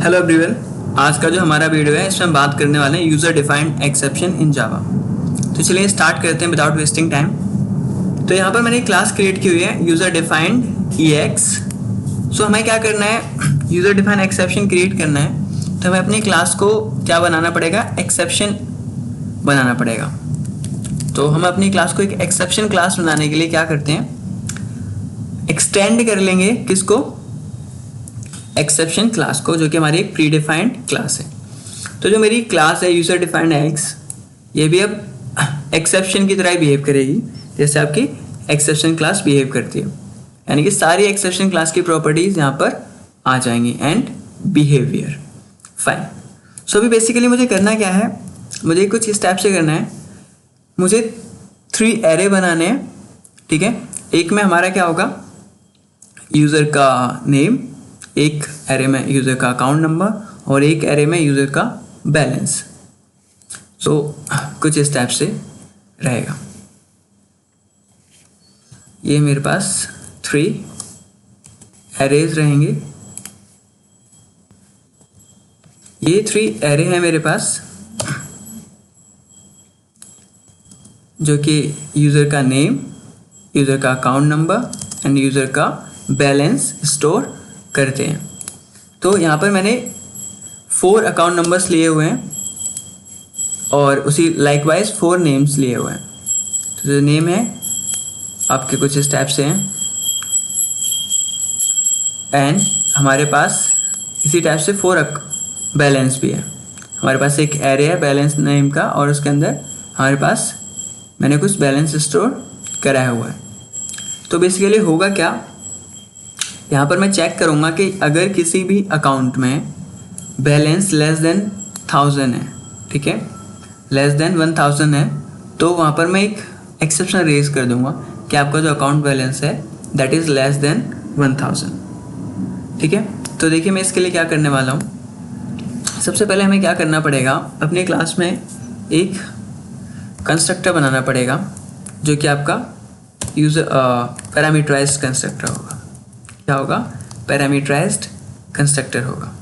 Hello everyone, आज का जो हमारा वीडियो है इसमें हम बात करने वाले हैं यूज़र डिफाइंड एक्सेप्शन इन जावा। तो चलिए स्टार्ट करते हैं विदाउट वेस्टिंग टाइम। तो यहाँ पर मैंने एक क्लास क्रिएट की हुई है यूज़र डिफाइंड EX। सो हमें क्या करना है, यूज़र डिफाइंड एक्सेप्शन क्रिएट करना है। तो हमें अपनी क्लास को क्या बनाना पड़ेगा, एक्सेप्शन बनाना पड़ेगा। तो हम अपनी क्लास को एक एक्सेप्शन क्लास बनाने के लिए क्या करते हैं, एक्सटेंड कर लेंगे किसको, एक्सेप्शन क्लास को, जो कि हमारी एक प्री डिफाइंड क्लास है। तो जो मेरी क्लास है यूजर डिफाइंड एक्स, ये भी अब एक्सेप्शन की तरह बिहेव करेगी जैसे आपकी एक्सेप्शन क्लास बिहेव करती है। यानी कि सारी एक्सेप्शन क्लास की प्रॉपर्टीज यहाँ पर आ जाएंगी एंड बिहेवियर। फाइन। सो अभी बेसिकली मुझे करना क्या है, मुझे कुछ इस टाइप से करना है। मुझे 3 एरे बनाने हैं, ठीक है। एक में हमारा क्या होगा, यूज़र का नेम, एक एरे में यूज़र का अकाउंट नंबर और एक एरे में यूज़र का बैलेंस। सो कुछ इस टाइप से रहेगा। ये मेरे पास 3 एरेज रहेंगे। ये 3 एरे हैं मेरे पास, जो कि यूज़र का नेम, यूज़र का अकाउंट नंबर एंड यूज़र का बैलेंस स्टोर करते हैं। तो यहाँ पर मैंने 4 अकाउंट नंबर्स लिए हुए हैं और उसी लाइकवाइज 4 नेम्स लिए हुए हैं। तो जो नेम है आपके कुछ इस टाइप से हैं एंड हमारे पास इसी टाइप से 4 बैलेंस भी है। हमारे पास एक एरे है बैलेंस नेम का और उसके अंदर हमारे पास मैंने कुछ बैलेंस स्टोर कराया हुआ है। तो बेसिकली होगा क्या, यहाँ पर मैं चेक करूँगा कि अगर किसी भी अकाउंट में बैलेंस लेस देन 1000 है, ठीक है, लेस देन 1000 है, तो वहाँ पर मैं एक एक्सेप्शन रेज कर दूँगा कि आपका जो अकाउंट बैलेंस है दैट इज़ लेस देन 1000, ठीक है। तो देखिए मैं इसके लिए क्या करने वाला हूँ। सबसे पहले हमें क्या करना पड़ेगा, अपने क्लास में एक कंस्ट्रक्टर बनाना पड़ेगा जो कि आपका यूज़र पैरामीटराइज्ड कंस्ट्रक्टर होगा। क्या होगा, पैरामीटराइज्ड कंस्ट्रक्टर होगा।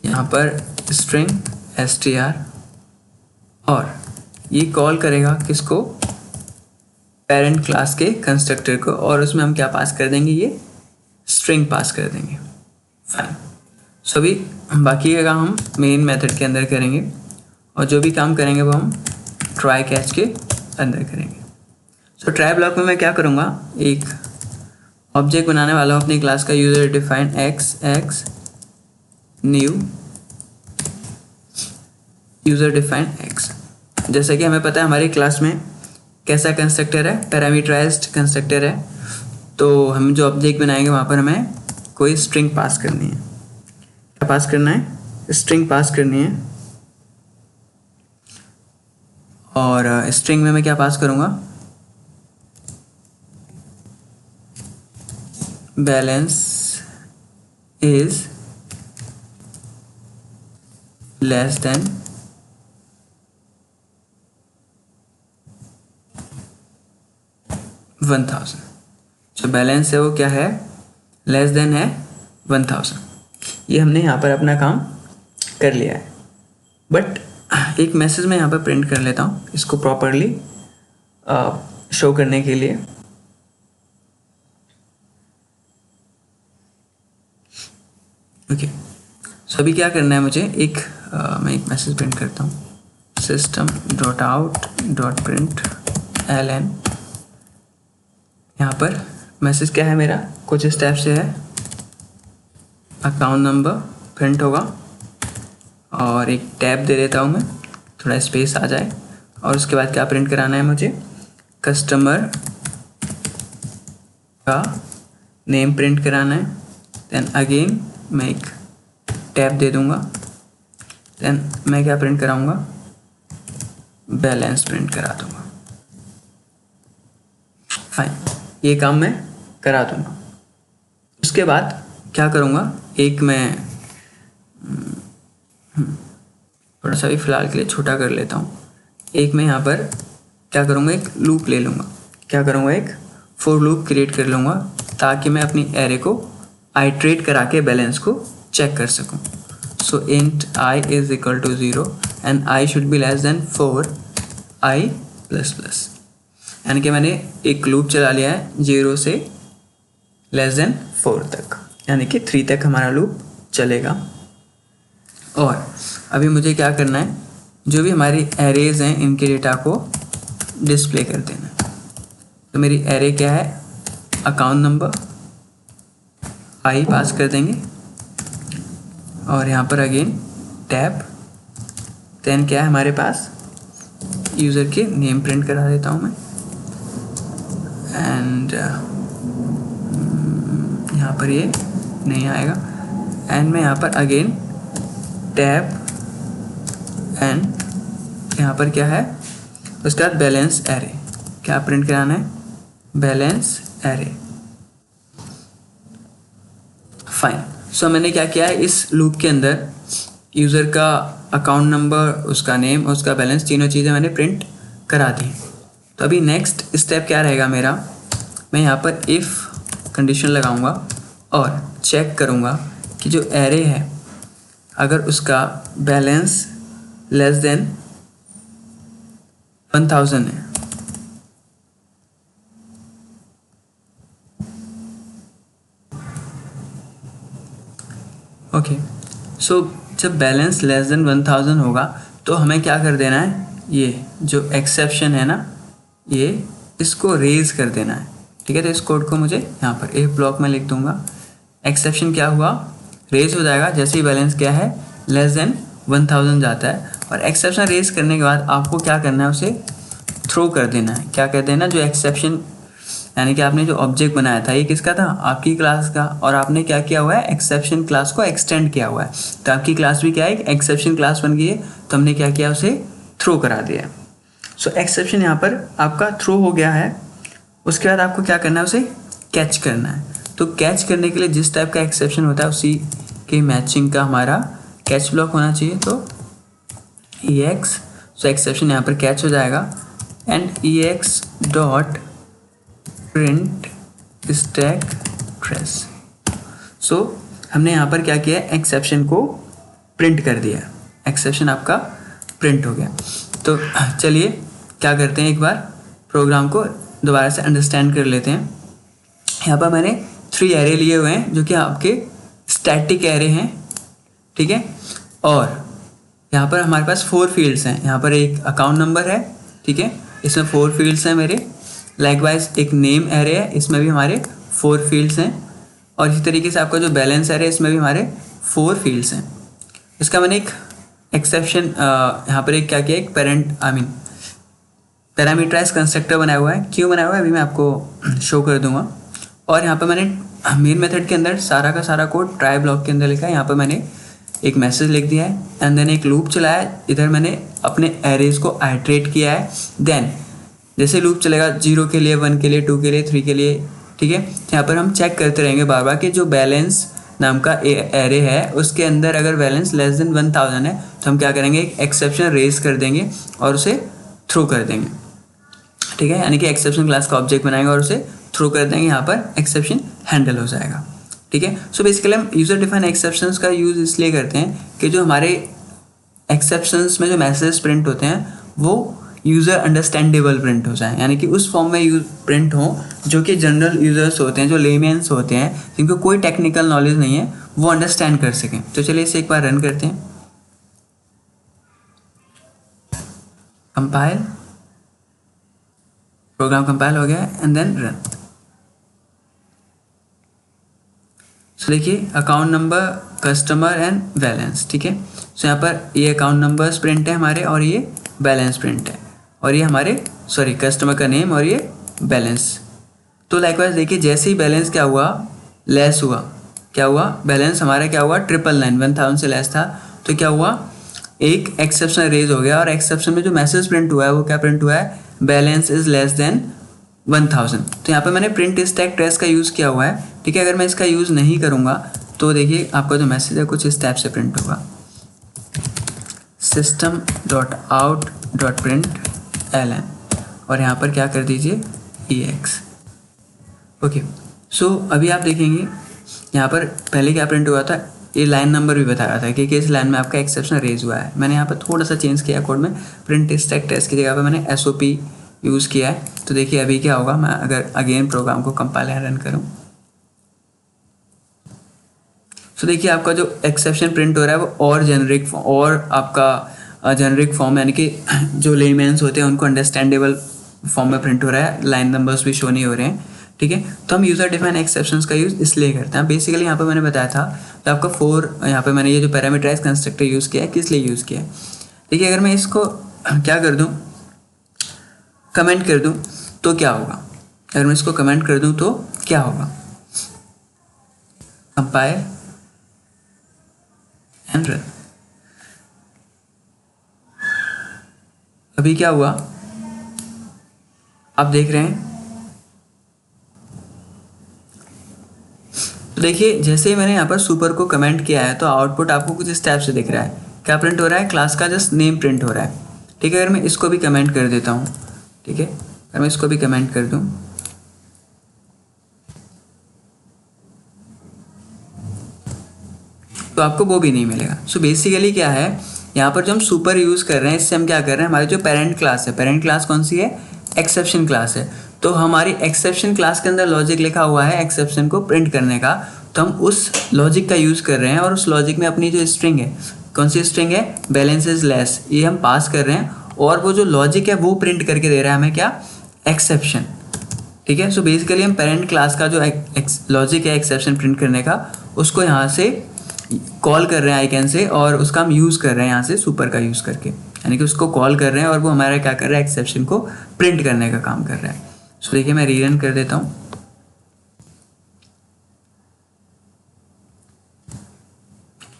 यहाँ पर स्ट्रिंग str और ये कॉल करेगा किसको, पेरेंट क्लास के कंस्ट्रक्टर को, और उसमें हम क्या पास कर देंगे, ये स्ट्रिंग पास कर देंगे। फाइन। सो अभी बाकी का काम हम मेन मेथड के अंदर करेंगे और जो भी काम करेंगे वो हम ट्राई कैच के अंदर करेंगे। सो ट्राई ब्लॉक में मैं क्या करूँगा, एक ऑब्जेक्ट बनाने वाला हूँ अपनी क्लास का user defined x new user defined x। जैसा कि हमें पता है हमारी क्लास में कैसा कंस्ट्रक्टर है, पैरामीटराइज्ड कंस्ट्रक्टर है। तो हम जो ऑब्जेक्ट बनाएंगे वहाँ पर हमें कोई स्ट्रिंग पास करनी है। क्या पास करना है, स्ट्रिंग पास करनी है। और स्ट्रिंग में मैं क्या पास करूँगा, बैलेंस इज लेस देन 1000। जो बैलेंस है वो क्या है, लेस देन है 1000। ये हमने यहाँ पर अपना काम कर लिया है। बट एक मैसेज मैं यहाँ पर प्रिंट कर लेता हूँ इसको प्रॉपरली शो करने के लिए। ओके, सो अभी क्या करना है मुझे, मैं एक मैसेज प्रिंट करता हूँ, system.out.println। यहाँ पर मैसेज क्या है मेरा, कुछ इस टाइप से है, अकाउंट नंबर प्रिंट होगा और एक टैब दे देता हूँ मैं, थोड़ा स्पेस आ जाए। और उसके बाद क्या प्रिंट कराना है मुझे, कस्टमर का नेम प्रिंट कराना है। देन अगेन मैं एक टैब दे दूँगा। देन मैं क्या प्रिंट कराऊँगा, बैलेंस प्रिंट करा दूँगा। फाइन, ये काम मैं करा दूँगा। उसके बाद क्या करूँगा, एक मैं थोड़ा सा भी फ़िलहाल के लिए छोटा कर लेता हूँ। एक मैं यहाँ पर क्या करूँगा, एक लूप ले लूँगा। क्या करूँगा, एक फॉर लूप क्रिएट कर लूँगा ताकि मैं अपनी एरे को आइट्रेट करा के बैलेंस को चेक कर सकूँ। So int I is equal to 0 and I should be less than 4 I plus plus, यानी कि मैंने एक लूप चला लिया है 0 से लेस देन 4 तक, यानी कि 3 तक हमारा लूप चलेगा। और अभी मुझे क्या करना है, जो भी हमारी एरेज हैं इनके डेटा को डिस्प्ले कर देना है। तो मेरी एरे क्या है, अकाउंट नंबर आई पास कर देंगे और यहाँ पर अगेन टैब, देन क्या है हमारे पास यूज़र के नेम प्रिंट करा देता हूँ मैं, एंड यहाँ पर ये नहीं आएगा, एंड मैं यहाँ पर अगेन टैब एंड यहाँ पर क्या है उसके बाद बैलेंस एरे, क्या प्रिंट कराना है, बैलेंस एरे। फाइन। सो मैंने क्या किया है, इस लूप के अंदर यूज़र का अकाउंट नंबर, उसका नेम, उसका बैलेंस, तीनों चीज़ें मैंने प्रिंट करा दी। तो अभी नेक्स्ट स्टेप क्या रहेगा मेरा, मैं यहाँ पर इफ़ कंडीशन लगाऊंगा और चेक करूँगा कि जो एरे है अगर उसका बैलेंस लेस देन 1000 है, ओके। सो जब बैलेंस लेस देन 1000 होगा तो हमें क्या कर देना है, ये जो एक्सेप्शन है ना, ये इसको रेज कर देना है, ठीक है। तो इस कोड को मुझे यहाँ पर एक ब्लॉक में लिख दूंगा, एक्सेप्शन क्या हुआ, रेज हो जाएगा जैसे ही बैलेंस क्या है लेस देन 1000 जाता है। और एक्सेप्शन रेज करने के बाद आपको क्या करना है, उसे थ्रो कर देना है। क्या कर देना, जो एक्सेप्शन यानी कि आपने जो ऑब्जेक्ट बनाया था ये किसका था, आपकी क्लास का, और आपने क्या किया हुआ है, एक्सेप्शन क्लास को एक्सटेंड किया हुआ है। तो आपकी क्लास भी क्या है, एक्सेप्शन क्लास बन गई है, तो हमने क्या किया, उसे थ्रो करा दिया। सो एक्सेप्शन यहाँ पर आपका थ्रो हो गया है। उसके बाद आपको क्या करना है, उसे कैच करना है। तो कैच करने के लिए जिस टाइप का एक्सेप्शन होता है उसी के मैचिंग का हमारा कैच ब्लॉक होना चाहिए। तो EX, सो एक्सेप्शन यहाँ पर कैच हो जाएगा, and EX dot print stack trace. So हमने यहाँ पर क्या किया है, एक्सेप्शन को प्रिंट कर दिया, एक्सेप्शन आपका प्रिंट हो गया। तो चलिए क्या करते हैं, एक बार प्रोग्राम को दोबारा से अंडरस्टैंड कर लेते हैं। यहाँ पर मैंने 3 एरे लिए हुए हैं जो कि आपके स्टैटिक एरे हैं, ठीक है। और यहाँ पर हमारे पास 4 फील्ड्स हैं। यहाँ पर एक अकाउंट नंबर है, ठीक है, इसमें 4 फील्ड्स हैं मेरे। लाइकवाइज एक नेम एरे है, इसमें भी हमारे 4 फील्ड्स हैं। और इसी तरीके से आपका जो बैलेंस एरे है इसमें भी हमारे 4 फील्ड्स हैं। इसका मैंने एक एक्सेप्शन यहाँ पर एक क्या किया, एक पैरामीटराइज कंस्ट्रक्टर बनाया हुआ है। क्यों बनाया हुआ है अभी मैं आपको शो कर दूंगा। और यहाँ पर मैंने मेन मेथड के अंदर सारा का सारा कोड ट्राई ब्लॉक के अंदर लिखा है। यहाँ पर मैंने एक मैसेज लिख दिया है, एंड देन एक लूप चलाया है। इधर मैंने अपने एरेज को आइट्रेट किया है। देन जैसे लूप चलेगा 0 के लिए, 1 के लिए, 2 के लिए, 3 के लिए, ठीक है। यहाँ पर हम चेक करते रहेंगे बार बार कि जो बैलेंस नाम का एरे है उसके अंदर अगर बैलेंस लेस देन 1000 है तो हम क्या करेंगे, एक एक्सेप्शन रेज कर देंगे और उसे थ्रो कर देंगे, ठीक है। यानी कि एक्सेप्शन क्लास का ऑब्जेक्ट बनाएंगे और उसे थ्रो कर देंगे, यहाँ पर एक्सेप्शन हैंडल हो जाएगा, ठीक है। सो बेसिकली हम यूज़र डिफाइन एक्सेप्शंस का यूज़ इसलिए करते हैं कि जो हमारे एक्सेप्शंस में जो मैसेज प्रिंट होते हैं वो यूज़र अंडरस्टैंडेबल प्रिंट हो जाए, यानी कि उस फॉर्म में प्रिंट हो जो कि जनरल यूज़र्स होते हैं, जो लेमेन्स होते हैं, जिनको कोई टेक्निकल नॉलेज नहीं है, वो अंडरस्टैंड कर सकें। तो चलिए इसे एक बार रन करते हैं। कंपाइल, प्रोग्राम कंपाइल हो गया एंड देन रन। सो देखिए account number, customer and balance, ठीक है। सो यहाँ पर ये अकाउंट नंबर्स प्रिंट है हमारे और ये बैलेंस प्रिंट है, और ये हमारे कस्टमर का नेम और ये बैलेंस। तो लाइकवाइज देखिए जैसे ही बैलेंस क्या हुआ, लेस हुआ, क्या हुआ, बैलेंस हमारा क्या हुआ, 999 से लेस था, तो क्या हुआ, एक एक्सेप्शन रेज हो गया। और एक्सेप्शन में जो मैसेज प्रिंट हुआ है वो क्या प्रिंट हुआ है, बैलेंस इज लेस देन 1000। तो यहाँ पे मैंने प्रिंट स्टैक ट्रेस का यूज़ किया हुआ है, ठीक है। अगर मैं इसका यूज़ नहीं करूँगा तो देखिए आपका जो मैसेज है कुछ इस टाइप से प्रिंट होगा, system.out.println, और यहाँ पर क्या कर दीजिए EX, ओके। सो अभी आप देखेंगे यहाँ पर पहले क्या प्रिंट हुआ था, ये लाइन नंबर भी बता रहा था कि किस लाइन में आपका एक्सेप्शन रेज हुआ है। मैंने यहाँ पर थोड़ा सा चेंज किया कोड में, प्रिंट स्टैक टेस्ट की जगह पे मैंने SOP यूज़ किया है। तो देखिए अभी क्या होगा, मैं अगर अगेन प्रोग्राम को कंपाइल एंड रन करूँ तो देखिए आपका जो एक्सेप्शन प्रिंट हो रहा है वो और जेनरिक और आपका जेनरिक फॉर्म यानी कि जो लेमैन्स होते हैं उनको अंडरस्टैंडेबल फॉर्म में प्रिंट हो रहा है, लाइन नंबर्स भी शो नहीं हो रहे हैं, ठीक है। तो हम यूज़र डिफाइन एक्सेप्शंस का यूज़ इसलिए करते हैं। बेसिकली यहाँ पे मैंने बताया था तो आपका 4 यहाँ पे मैंने ये जो पैरामीटराइज कंस्ट्रक्टर यूज़ किया है किस लिए यूज़ किया है। देखिए अगर मैं इसको क्या कर दूँ, कमेंट कर दूँ तो क्या होगा, अगर मैं इसको कमेंट कर दूँ तो क्या होगा, कंपाइल एंड रन। अभी क्या हुआ आप देख रहे हैं, तो देखिए जैसे ही मैंने यहाँ पर सुपर को कमेंट किया है तो आउटपुट आपको कुछ इस टाइप से दिख रहा है। क्या प्रिंट हो रहा है, क्लास का जस्ट नेम प्रिंट हो रहा है, ठीक है। अगर मैं इसको भी कमेंट कर देता हूँ, ठीक है, अगर मैं इसको भी कमेंट कर दूँ तो आपको वो भी नहीं मिलेगा। सो बेसिकली क्या है, यहाँ पर जो हम सुपर यूज़ कर रहे हैं इससे हम क्या कर रहे हैं, हमारी जो पेरेंट क्लास है, पेरेंट क्लास कौन सी है, एक्सेप्शन क्लास है। तो हमारी एक्सेप्शन क्लास के अंदर लॉजिक लिखा हुआ है एक्सेप्शन को प्रिंट करने का, तो हम उस लॉजिक का यूज़ कर रहे हैं और उस लॉजिक में अपनी जो स्ट्रिंग है, कौन सी स्ट्रिंग है, बैलेंस इज लेस, ये हम पास कर रहे हैं और वो जो लॉजिक है वो प्रिंट करके दे रहा है हमें क्या, एक्सेप्शन, ठीक है। सो बेसिकली हम पेरेंट क्लास का जो लॉजिक है एक्सेप्शन प्रिंट करने का उसको यहाँ से कॉल कर रहे हैं आइकन से और उसका हम यूज़ कर रहे हैं यहाँ से सुपर का यूज़ करके, यानी कि उसको कॉल कर रहे हैं और वो हमारा क्या कर रहा है, एक्सेप्शन को प्रिंट करने का काम कर रहा है। सो देखिए मैं रीरन कर देता हूँ,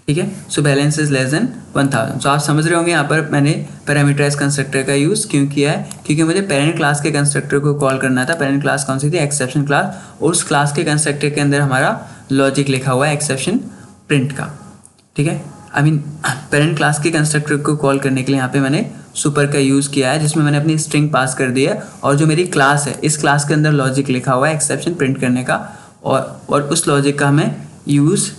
ठीक है। So balance is less than 1000। सो आप समझ रहे होंगे यहाँ पर मैंने पैरामीटराइज कंस्ट्रक्टर का यूज़ क्यों किया है, क्योंकि मुझे पेरेंट क्लास के कंस्ट्रक्टर को कॉल करना था। पेरेंट क्लास कौन सी थी, एक्सेप्शन क्लास, और उस क्लास के कंस्ट्रक्टर के अंदर हमारा लॉजिक लिखा हुआ है एक्सेप्शन प्रिंट का, ठीक है। आई मीन पेरेंट क्लास के कंस्ट्रक्टर को कॉल करने के लिए यहाँ पे मैंने सुपर का यूज़ किया है जिसमें मैंने अपनी स्ट्रिंग पास कर दी है और जो मेरी क्लास है इस क्लास के अंदर लॉजिक लिखा हुआ है एक्सेप्शन प्रिंट करने का, और उस लॉजिक का हमें यूज़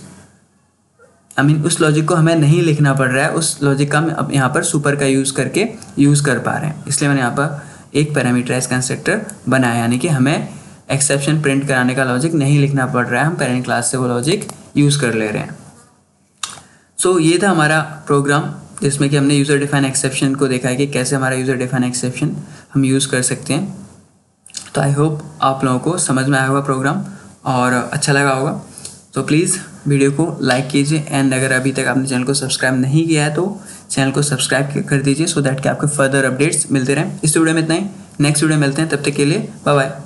उस लॉजिक को हमें नहीं लिखना पड़ रहा है, उस लॉजिक का हम अब यहाँ पर सुपर का यूज़ करके यूज़ कर पा रहे हैं। इसलिए मैंने यहाँ पर एक पैरामीटराइज कंस्ट्रक्टर बनाया, यानी कि हमें एक्सेप्शन प्रिंट कराने का लॉजिक नहीं लिखना पड़ रहा है, हम पेरेंट क्लास से वो लॉजिक यूज़ कर ले रहे हैं। सो ये था हमारा प्रोग्राम जिसमें कि हमने यूज़र डिफाइन एक्सेप्शन को देखा है कि कैसे हमारा यूज़र डिफाइन एक्सेप्शन हम यूज़ कर सकते हैं। तो आई होप आप लोगों को समझ में आया होगा प्रोग्राम और अच्छा लगा होगा। तो प्लीज़ वीडियो को लाइक कीजिए एंड अगर अभी तक आपने चैनल को सब्सक्राइब नहीं किया है तो चैनल को सब्सक्राइब कर दीजिए सो दैट कि आपको फर्दर अपडेट्स मिलते रहें। इस वीडियो में इतना ही, नेक्स्ट वीडियो मिलते हैं, तब तक के लिए बाय बाय।